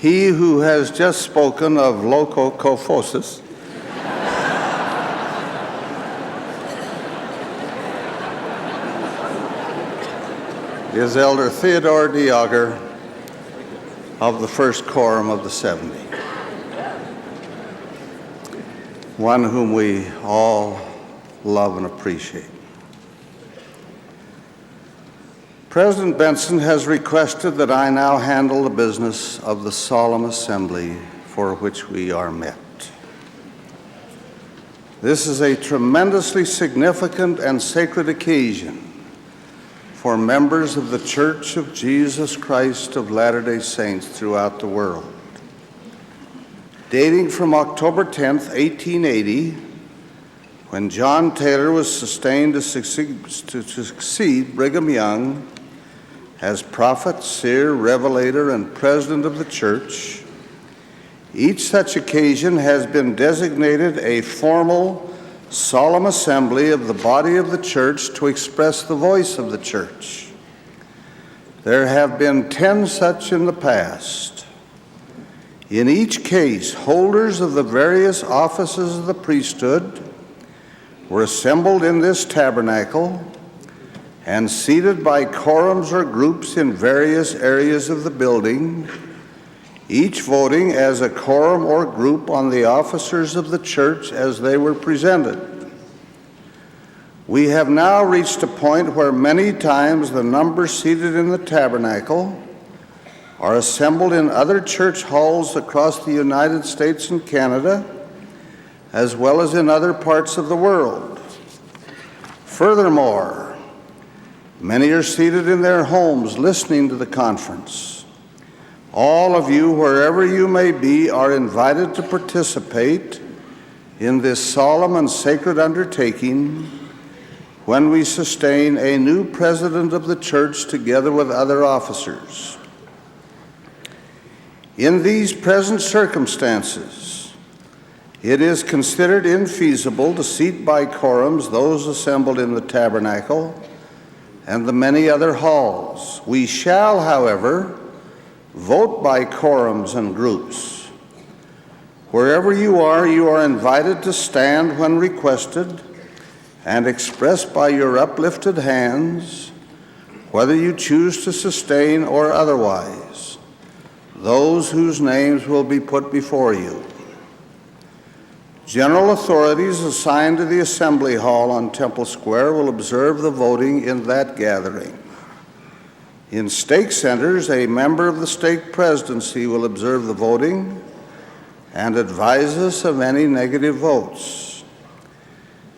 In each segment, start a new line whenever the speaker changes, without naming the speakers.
He who has just spoken of lococophosis is Elder Theodore Dioger of the First Quorum of the 70, one whom we all love and appreciate. President Benson has requested that I now handle the business of the solemn assembly for which we are met. This is a tremendously significant and sacred occasion for members of the Church of Jesus Christ of Latter-day Saints throughout the world. Dating from October 10th, 1880, when John Taylor was sustained to succeed Brigham Young as prophet, seer, revelator, and president of the church, each such occasion has been designated a formal, solemn assembly of the body of the church to express the voice of the church. There have been 10 such in the past. In each case, holders of the various offices of the priesthood were assembled in this tabernacle and seated by quorums or groups in various areas of the building, each voting as a quorum or group on the officers of the church as they were presented. We have now reached a point where many times the number seated in the tabernacle are assembled in other church halls across the United States and Canada, as well as in other parts of the world. Furthermore, many are seated in their homes listening to the conference. All of you, wherever you may be, are invited to participate in this solemn and sacred undertaking when we sustain a new president of the church together with other officers. In these present circumstances, it is considered infeasible to seat by quorums those assembled in the tabernacle and the many other halls. We shall, however, vote by quorums and groups. Wherever you are invited to stand when requested and express by your uplifted hands whether you choose to sustain or otherwise those whose names will be put before you. General authorities assigned to the Assembly Hall on Temple Square will observe the voting in that gathering. In stake centers, a member of the stake presidency will observe the voting and advise us of any negative votes.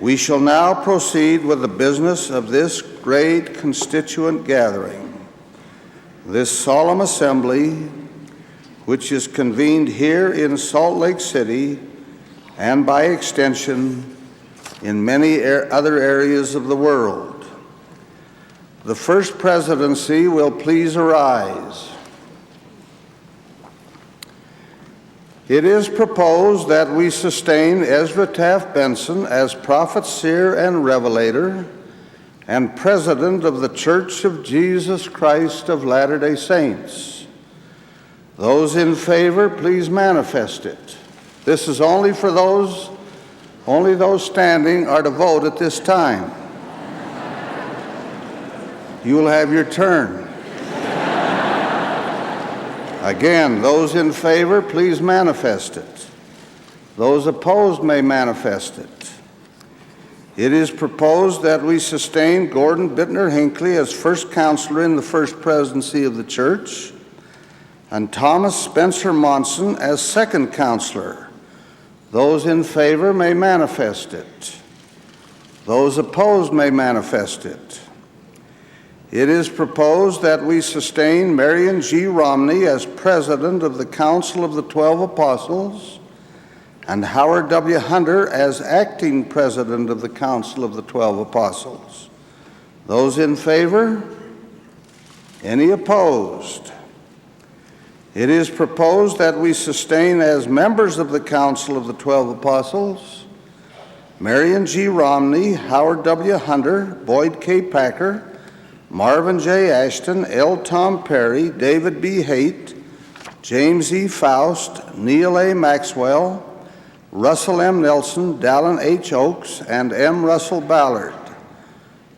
We shall now proceed with the business of this great constituent gathering, this solemn assembly, which is convened here in Salt Lake City and by extension in many other areas of the world. The first presidency will please arise. It is proposed that we sustain Ezra Taft Benson as prophet, seer, and revelator, and president of the Church of Jesus Christ of Latter-day Saints. Those in favor, please manifest it. This is only for those standing are to vote at this time. You will have your turn. Again, those in favor, please manifest it. Those opposed may manifest it. It is proposed that we sustain Gordon Bittner Hinckley as first counselor in the first presidency of the church, and Thomas Spencer Monson as second counselor. Those in favor may manifest it. Those opposed may manifest it. It is proposed that we sustain Marion G. Romney as president of the Council of the 12 Apostles and Howard W. Hunter as acting president of the Council of the 12 Apostles. Those in favor? Any opposed? It is proposed that we sustain as members of the Council of the 12 Apostles Marion G. Romney, Howard W. Hunter, Boyd K. Packer, Marvin J. Ashton, L. Tom Perry, David B. Haight, James E. Faust, Neil A. Maxwell, Russell M. Nelson, Dallin H. Oakes, and M. Russell Ballard.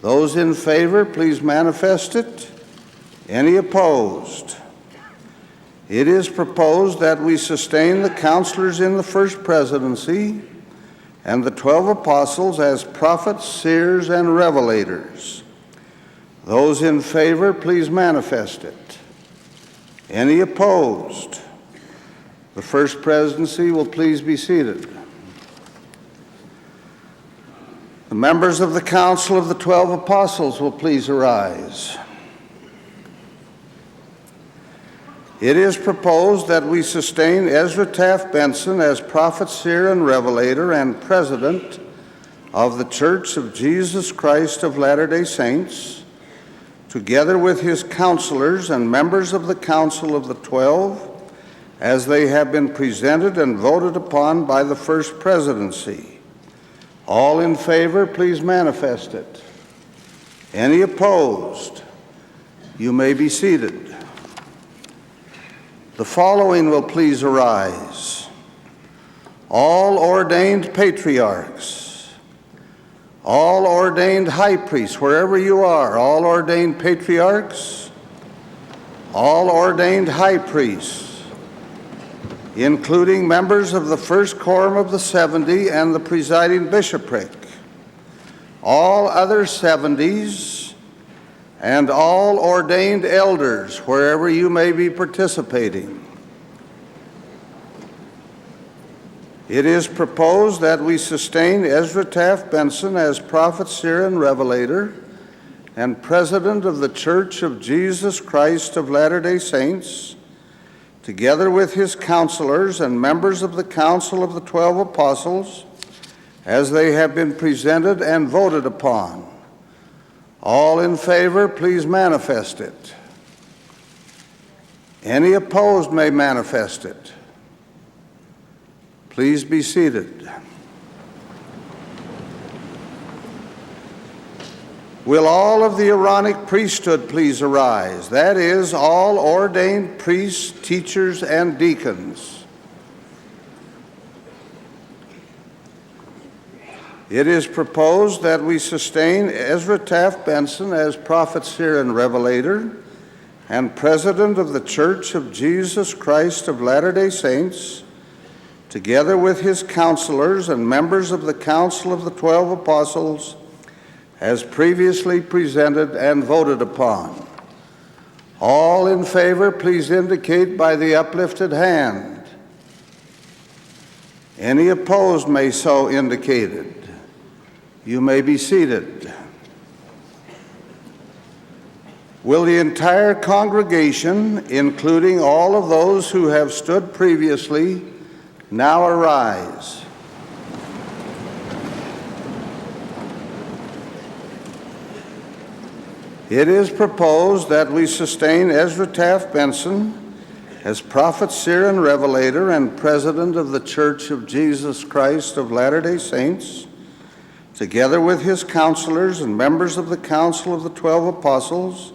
Those in favor, please manifest it. Any opposed? It is proposed that we sustain the counselors in the first presidency and the 12 apostles as prophets, seers, and revelators. Those in favor, please manifest it. Any opposed? The first presidency will please be seated. The members of the Council of the 12 Apostles will please arise. It is proposed that we sustain Ezra Taft Benson as prophet, seer, and revelator and president of the Church of Jesus Christ of Latter-day Saints, together with his counselors and members of the Council of the 12, as they have been presented and voted upon by the first presidency. All in favor, please manifest it. Any opposed? You may be seated. The following will please arise. All ordained patriarchs, all ordained high priests, wherever you are, all ordained patriarchs, all ordained high priests, including members of the first quorum of the 70 and the presiding bishopric, all other 70s, and all ordained elders, wherever you may be participating. It is proposed that we sustain Ezra Taft Benson as prophet, seer, and revelator, and president of the Church of Jesus Christ of Latter-day Saints, together with his counselors and members of the Council of the 12 Apostles, as they have been presented and voted upon. All in favor, please manifest it. Any opposed may manifest it. Please be seated. Will all of the Aaronic priesthood please arise? That is, all ordained priests, teachers, and deacons. It is proposed that we sustain Ezra Taft Benson as prophet, seer, and revelator, and president of the Church of Jesus Christ of Latter-day Saints, together with his counselors and members of the Council of the 12 Apostles, as previously presented and voted upon. All in favor, please indicate by the uplifted hand. Any opposed may so indicate. You may be seated. Will the entire congregation, including all of those who have stood previously, now arise? It is proposed that we sustain Ezra Taft Benson as prophet, seer, and revelator, and president of the Church of Jesus Christ of Latter-day Saints, together with his counselors and members of the Council of the 12 Apostles,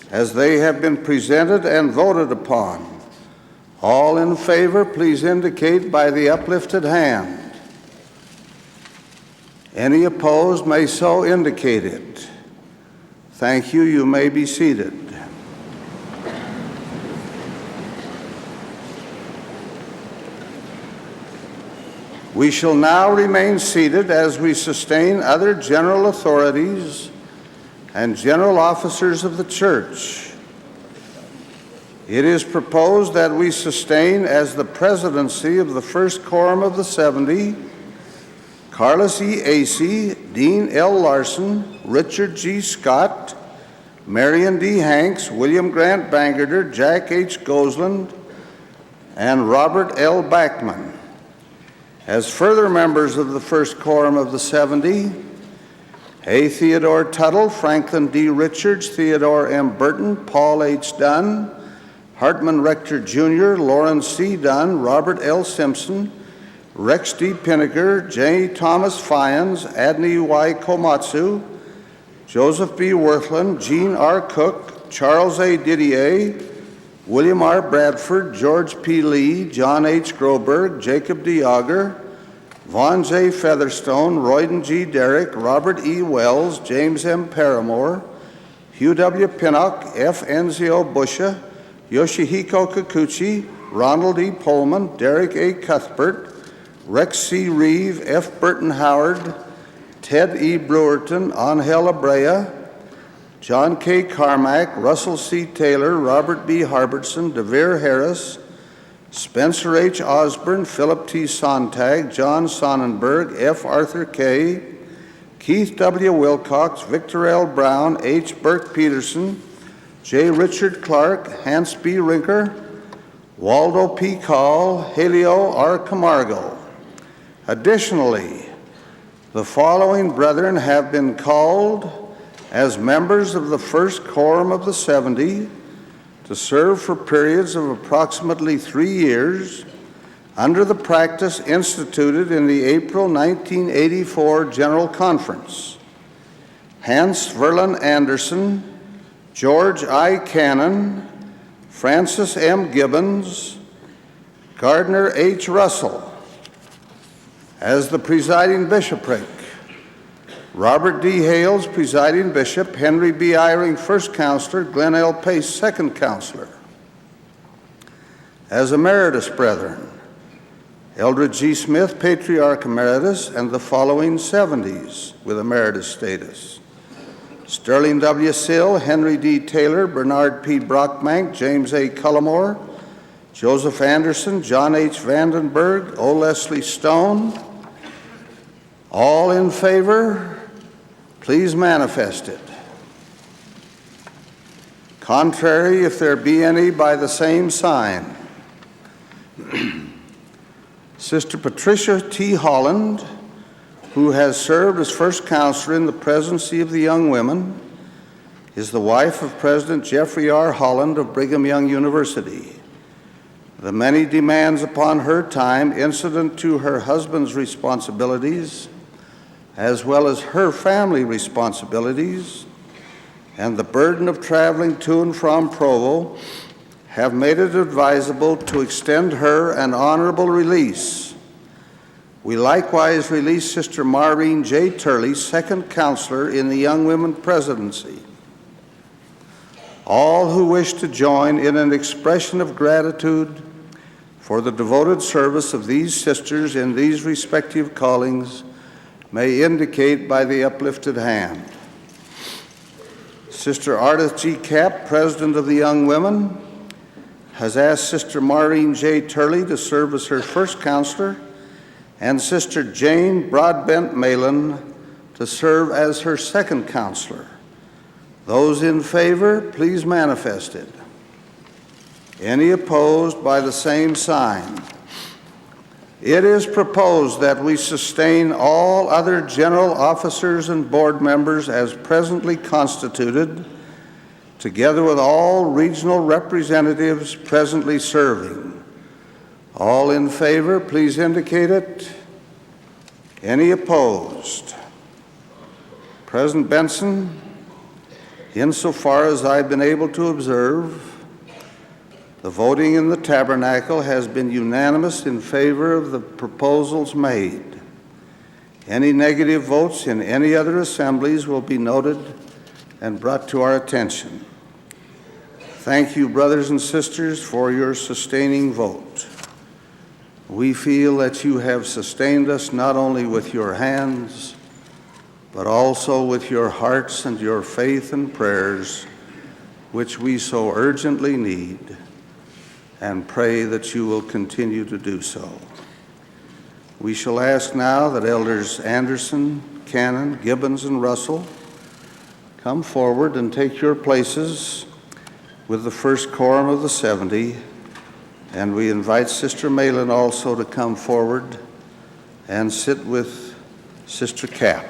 as they have been presented and voted upon. All in favor, please indicate by the uplifted hand. Any opposed may so indicate it. Thank you. You may be seated. We shall now remain seated as we sustain other general authorities and general officers of the church. It is proposed that we sustain as the presidency of the first quorum of the 70, Carlos E. Acey, Dean L. Larson, Richard G. Scott, Marion D. Hanks, William Grant Bangerter, Jack H. Gosland, and Robert L. Backman. As further members of the first quorum of the 70, A. Theodore Tuttle, Franklin D. Richards, Theodore M. Burton, Paul H. Dunn, Hartman Rector Jr., Lawrence C. Dunn, Robert L. Simpson, Rex D. Pinniger, J. Thomas Fyans, Adney Y. Komatsu, Joseph B. Worthland, Gene R. Cook, Charles A. Didier, William R. Bradford, George P. Lee, John H. Groberg, Jacob D. Auger, Vaughn J. Featherstone, Royden G. Derrick, Robert E. Wells, James M. Paramore, Hugh W. Pinnock, F. Enzio Busha, Yoshihiko Kikuchi, Ronald E. Pullman, Derek A. Cuthbert, Rex C. Reeve, F. Burton Howard, Ted E. Brewerton, Angel Abrea, John K. Carmack, Russell C. Taylor, Robert B. Harbison, DeVere Harris, Spencer H. Osborne, Philip T. Sontag, John Sonnenberg, F. Arthur K., Keith W. Wilcox, Victor L. Brown, H. Burke Peterson, J. Richard Clark, Hans B. Rinker, Waldo P. Call, Helio R. Camargo. Additionally, the following brethren have been called as members of the First Quorum of the 70 to serve for periods of approximately 3 years under the practice instituted in the April 1984 General Conference: Hans Verlin Anderson, George I. Cannon, Francis M. Gibbons, Gardner H. Russell. As the presiding bishopric, Robert D. Hales, presiding bishop, Henry B. Eyring, first counselor, Glenn L. Pace, second counselor. As emeritus brethren, Eldred G. Smith, patriarch emeritus, and the following 70s with emeritus status: Sterling W. Sill, Henry D. Taylor, Bernard P. Brockmank, James A. Cullimore, Joseph Anderson, John H. Vandenberg, O. Leslie Stone. All in favor, please manifest it. Contrary, if there be any, by the same sign. Sister Patricia T. Holland, who has served as first counselor in the presidency of the young women, is the wife of President Jeffrey R. Holland of Brigham Young University. The many demands upon her time incident to her husband's responsibilities, as well as her family responsibilities, and the burden of traveling to and from Provo, have made it advisable to extend her an honorable release. We likewise release Sister Maureen J. Turley, second counselor in the Young Women Presidency. All who wish to join in an expression of gratitude for the devoted service of these sisters in these respective callings may indicate by the uplifted hand. Sister Ardith G. Capp, president of the Young Women, has asked Sister Maureen J. Turley to serve as her first counselor, and Sister Jane Broadbent Malin to serve as her second counselor. Those in favor, please manifest it. Any opposed, by the same sign. It is proposed that we sustain all other general officers and board members as presently constituted, together with all regional representatives presently serving. All in favor, please indicate it. Any opposed? President Benson, insofar as I've been able to observe, the voting in the tabernacle has been unanimous in favor of the proposals made. Any negative votes in any other assemblies will be noted and brought to our attention. Thank you, brothers and sisters, for your sustaining vote. We feel that you have sustained us not only with your hands, but also with your hearts and your faith and prayers, which we so urgently need, and pray that you will continue to do so. We shall ask now that Elders Anderson, Cannon, Gibbons, and Russell come forward and take your places with the first quorum of the 70, and we invite Sister Malin also to come forward and sit with Sister Capp.